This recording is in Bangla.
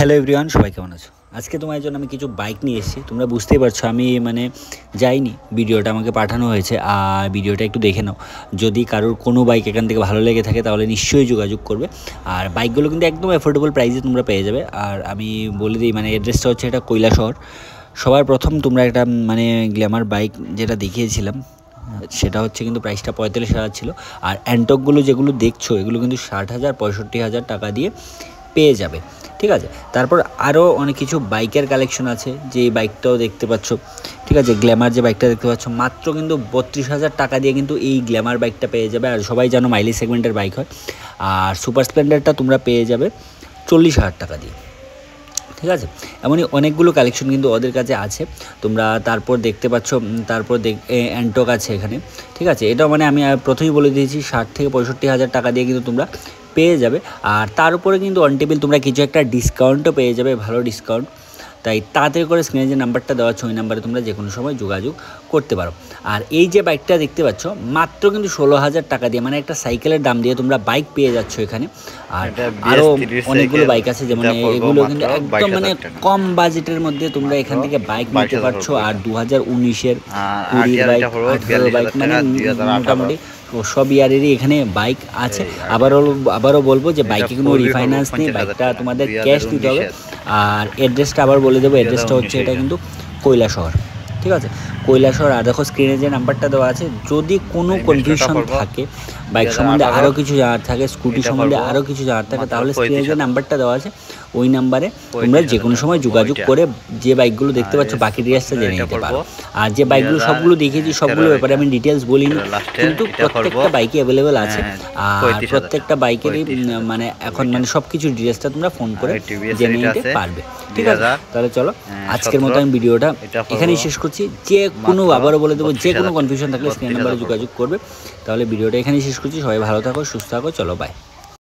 হ্যালো এভরিওয়ান, সবাই কেমন আছো? আজকে তোমার জন্য আমি কিছু বাইক নিয়ে এসেছি। তোমরা বুঝতেই পারছো আমি যাইনি, ভিডিওটা আমাকে পাঠানো হয়েছে। আর ভিডিওটা একটু দেখে নাও। যদি কারোর কোনো বাইক এখান থেকে ভালো লেগে থাকে তাহলে নিশ্চয়ই যোগাযোগ করবে। আর বাইকগুলো কিন্তু একদম অ্যাফোর্ডেবল প্রাইসে তোমরা পেয়ে যাবে। আর আমি বলে দিই, অ্যাড্রেসটা হচ্ছে এটা কৈলাসহর। সবার প্রথম তোমরা একটা গ্ল্যামার বাইক যেটা দেখিয়েছিলাম সেটা হচ্ছে কিন্তু প্রাইসটা 45,000 ছিল। আর অ্যান্টকগুলো যেগুলো দেখছো এগুলো কিন্তু 60,000 65,000 টাকা দিয়ে পেয়ে যাবে, ঠিক আছে। তারপর আরও অনেক কিছু বাইকের কালেকশন আছে, যে এই বাইকটাও দেখতে পাচ্ছ, ঠিক আছে। গ্ল্যামার যে বাইকটা দেখতে পাচ্ছ মাত্র কিন্তু 32,000 টাকা দিয়ে কিন্তু এই গ্ল্যামার বাইকটা পেয়ে যাবে। আর সবাই জানো মাইলেজ সেগমেন্টের বাইক হয়। আর সুপার স্প্লেন্ডারটা তোমরা পেয়ে যাবে 40,000 টাকা দিয়ে, ঠিক আছে। এমনই অনেকগুলো কালেকশন কিন্তু ওদের কাছে আছে। তোমরা তারপর দেখতে পাচ্ছ, তারপর অ্যান্টক আছে এখানে, ঠিক আছে। এটাও আমি প্রথমেই বলে দিয়েছি 60 থেকে 65,000 টাকা দিয়ে কিন্তু তোমরা পেয়ে যাবে। আর তার উপরে কিন্তু অন টেবিল তোমরা কিছু একটা ডিসকাউন্টও পেয়ে যাবে, ভালো ডিসকাউন্ট। তাই তাড়াতাড়ি করে স্ক্রিনে যে নাম্বারটা দেওয়া আছে ওই নাম্বারে তোমরা যে কোনো সময় যোগাযোগ করতে পারো। আর এই যে বাইকটা দেখতে পাচ্ছ মাত্র কিন্তু 16,000 টাকা দিয়ে, একটা সাইকেলের দাম দিয়ে তোমরা বাইক পেয়ে যাচ্ছ এখানে। আর আরও অনেকগুলো বাইক আছে, যেমন এগুলো কিন্তু একদম কম বাজেটের মধ্যে তোমরা এখান থেকে বাইক নিতে পারছো। আর 2019-এর 20 বাইক 18 বাইক মোটামুটি সব ইয়ারেরই এখানে বাইক আছে। আবারও বলবো যে বাইকে কোনো রিফাইন্যান্স নেই, বাইকটা তোমাদের ক্যাশ দিতে হবে। আর অ্যাড্রেসটা আবার বলে দেবো, অ্যাড্রেসটা হচ্ছে এটা কিন্তু কৈলাসহর, ঠিক আছে। কৈলাসহর। আর দেখো স্ক্রিনে যে নাম্বারটা দেওয়া আছে, যদি কোনো কনফিউশন থাকে বাইক সম্বন্ধে আরও কিছু জানার থাকে, স্কুটি সম্বন্ধে আরও কিছু জানার থাকে, তাহলে স্ক্রিনে যে নাম্বারটা দেওয়া আছে ওই নাম্বারে তোমরা যে কোনো সময় যোগাযোগ করে যে বাইকগুলো দেখতে পাচ্ছ বাকি ডিটেলসটা জেনে নিতে পারো। আর যে বাইকগুলো সবগুলো দেখিয়েছি সবগুলো ব্যাপারে আমি ডিটেলস বলিনি, কিন্তু প্রত্যেকটা বাইকই অ্যাভেলেবেল আছে। আর প্রত্যেকটা বাইকেরই এখন সব কিছু ডিটেলসটা তোমরা ফোন করে জেনে নিতে পারবে, ঠিক আছে। তাহলে চলো আজকের মতো আমি ভিডিওটা এখানেই শেষ করছি। যে কোনো আবারও বলে দেবো, যে কোনো কনফিউশন থাকলে স্ক্রিন নাম্বারে যোগাযোগ করবে। তাহলে ভিডিওটা এখানেই শেষ করছি। সবাই ভালো থাকো, সুস্থ থাকো, চলো বাই।